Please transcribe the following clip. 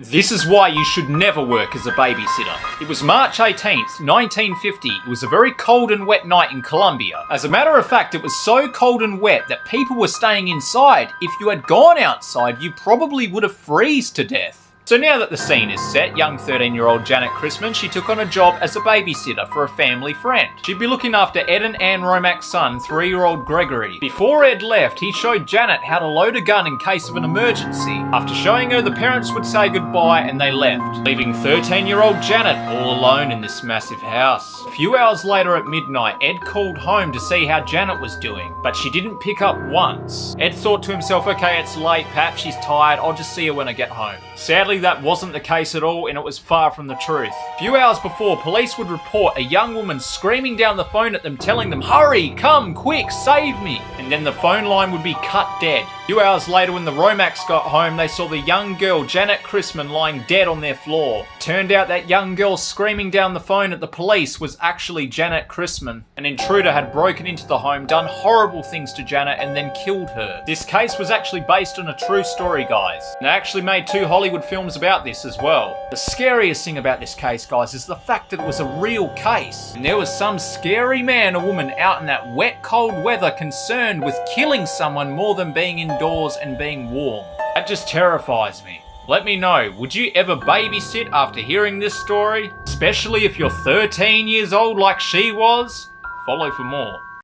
This is why you should never work as a babysitter. It was March 18th, 1950. It was a very cold and wet night in Colombia. As a matter of fact, it was so cold and wet that people were staying inside. If you had gone outside, you probably would have froze to death. So now that the scene is set, young 13-year-old Janet Christman, she took on a job as a babysitter for a family friend. She'd be looking after Ed and Ann Romack's son, 3-year-old Gregory. Before Ed left, he showed Janet how to load a gun in case of an emergency. After showing her, the parents would say goodbye and they left, leaving 13-year-old Janet all alone in this massive house. A few hours later at midnight, Ed called home to see how Janet was doing, but she didn't pick up once. Ed thought to himself, okay, it's late, perhaps she's tired, I'll just see her when I get home. Sadly, that wasn't the case at all, and it was far from the truth. A few hours before, police would report a young woman screaming down the phone at them, telling them, "Hurry, come, quick, save me!" And then the phone line would be cut dead. A few hours later, when the Romacks got home, they saw the young girl, Janet Christman, lying dead on their floor. Turned out that young girl screaming down the phone at the police was actually Janet Christman. An intruder had broken into the home, done horrible things to Janet, and then killed her. This case was actually based on a true story, guys. They actually made 2 Hollywood films about this as well. The scariest thing about this case, guys, is the fact that it was a real case. And there was some scary man or woman out in that wet, cold weather concerned with killing someone more than being indoors and being warm. That just terrifies me. Let me know, would you ever babysit after hearing this story? Especially if you're 13 years old like she was? Follow for more.